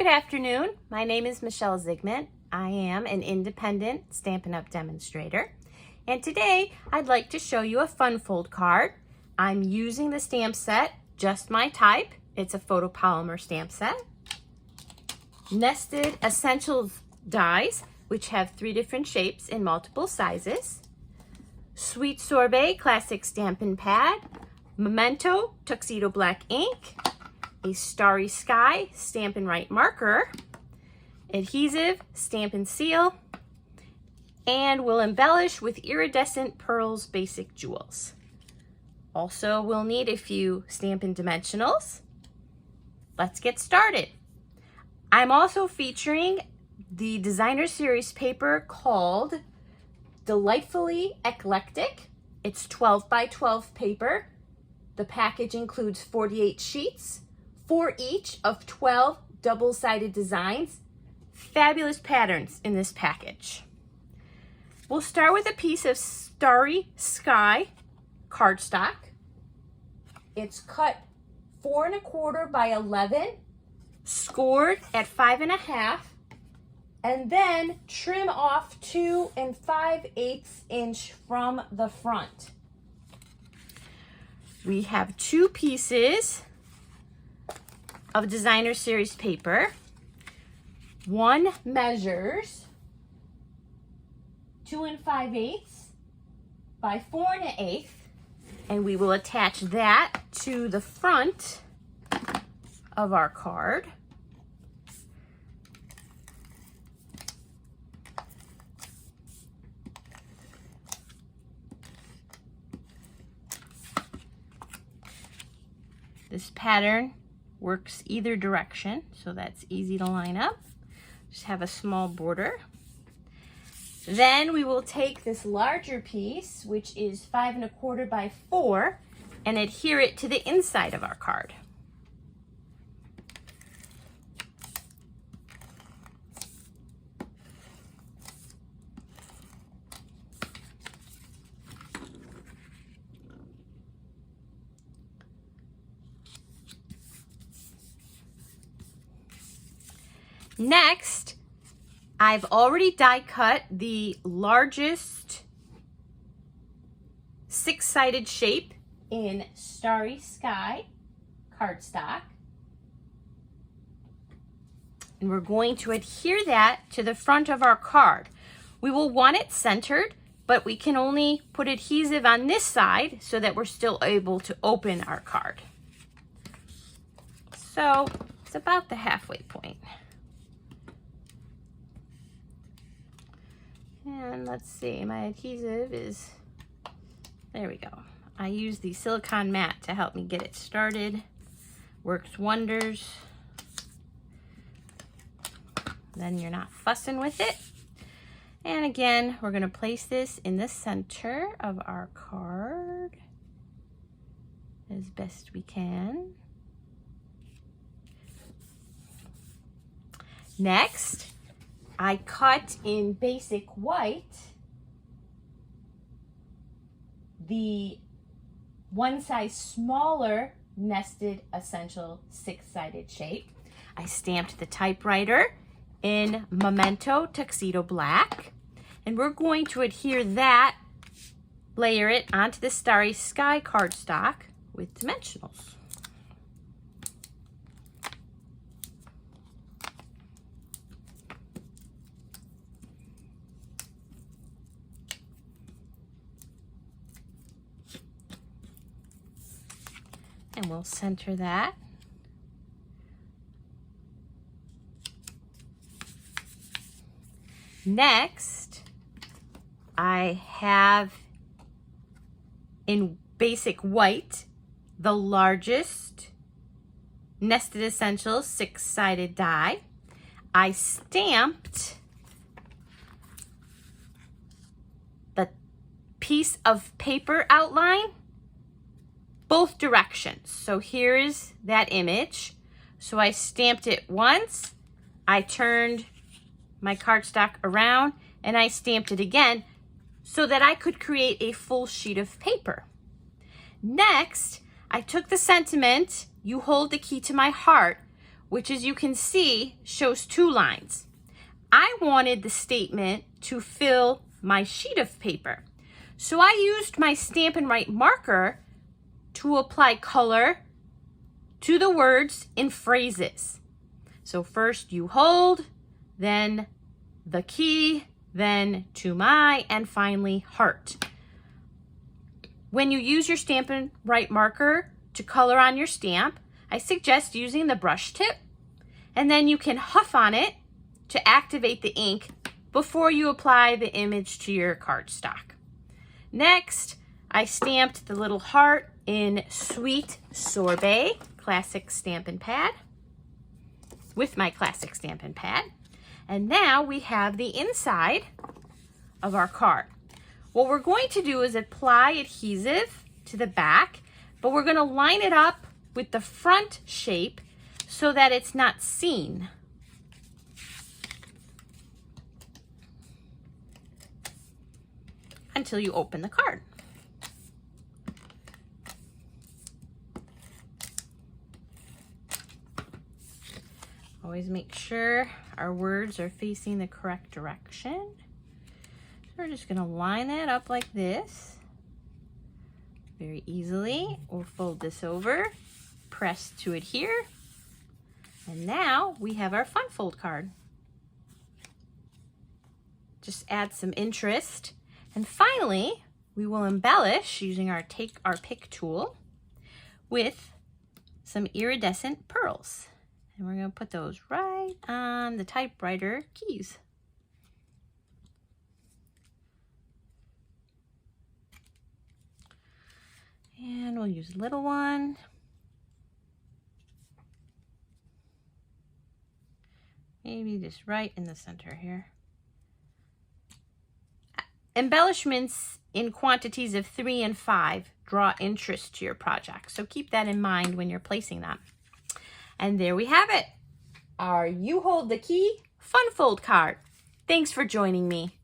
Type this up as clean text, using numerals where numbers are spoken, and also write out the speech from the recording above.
afternoon. My name is Michelle Zigmund. I am an independent Stampin' Up! Demonstrator. And today I'd like to show you a fun fold card. I'm using the stamp set, Just My Type. It's a photopolymer stamp set. Nested Essentials dies, which have 3 different shapes in multiple sizes. Sweet Sorbet Classic Stampin' Pad. Memento Tuxedo Black ink. A Starry Sky Stampin' Write marker, adhesive Stampin' Seal, and we'll embellish with iridescent pearls basic jewels. Also, we'll need a few Stampin' Dimensionals. Let's get started. I'm also featuring the designer series paper called Delightfully Eclectic. It's 12 by 12 paper. The package includes 48 sheets, 4 each of 12 double-sided designs. Fabulous patterns in this package. We'll start with a piece of Starry Sky cardstock. It's cut 4 1/4 by 11, scored at 5 1/2, and then trim off 2 5/8 inch from the front. We have 2 pieces of designer series paper. One measures 2 5/8 by 4 1/8, and we will attach that to the front of our card. This pattern works either direction, so that's easy to line up. Just have a small border. Then we will take this larger piece, which is 5 1/4 by 4, and adhere it to the inside of our card. Next, I've already die cut the largest 6-sided shape in Starry Sky cardstock. And we're going to adhere that to the front of our card. We will want it centered, but we can only put adhesive on this side so that we're still able to open our card. So it's about the halfway point. And let's see, my adhesive is, there we go. I use the silicone mat to help me get it started. Works wonders. Then you're not fussing with it. And again, we're gonna place this in the center of our card as best we can. Next, I cut in basic white the one size smaller nested essential 6-sided shape. I stamped the typewriter in Memento Tuxedo Black, and we're going to adhere that, layer it onto the Starry Sky cardstock with dimensionals. And we'll center that. Next, I have in basic white the largest Nested Essentials 6-sided die. I stamped the piece of paper outline both directions. So here's that image. So I stamped it once, I turned my cardstock around, and I stamped it again so that I could create a full sheet of paper. Next, I took the sentiment, "You hold the key to my heart," which as you can see, shows 2 lines. I wanted the statement to fill my sheet of paper. So I used my Stampin' Write marker to apply color to the words in phrases. So first you hold, then the key, then to my, and finally heart. When you use your Stampin' Write marker to color on your stamp, I suggest using the brush tip, and then you can huff on it to activate the ink before you apply the image to your cardstock. Next, I stamped the little heart in Sweet Sorbet Classic Stampin' Pad with my Classic Stampin' Pad. And now we have the inside of our card. What we're going to do is apply adhesive to the back, but we're going to line it up with the front shape so that it's not seen. Until you open the card. Always make sure our words are facing the correct direction. So we're just going to line that up like this. Very easily. We'll fold this over, press to adhere, and now we have our fun fold card. Just add some interest. And finally, we will embellish using our pick tool with some iridescent pearls. And we're going to put those right on the typewriter keys. And we'll use a little one. Maybe just right in the center here. Embellishments in quantities of 3 and 5 draw interest to your project. So keep that in mind when you're placing them. And there we have it. Our You Hold the Key Fun Fold card. Thanks for joining me.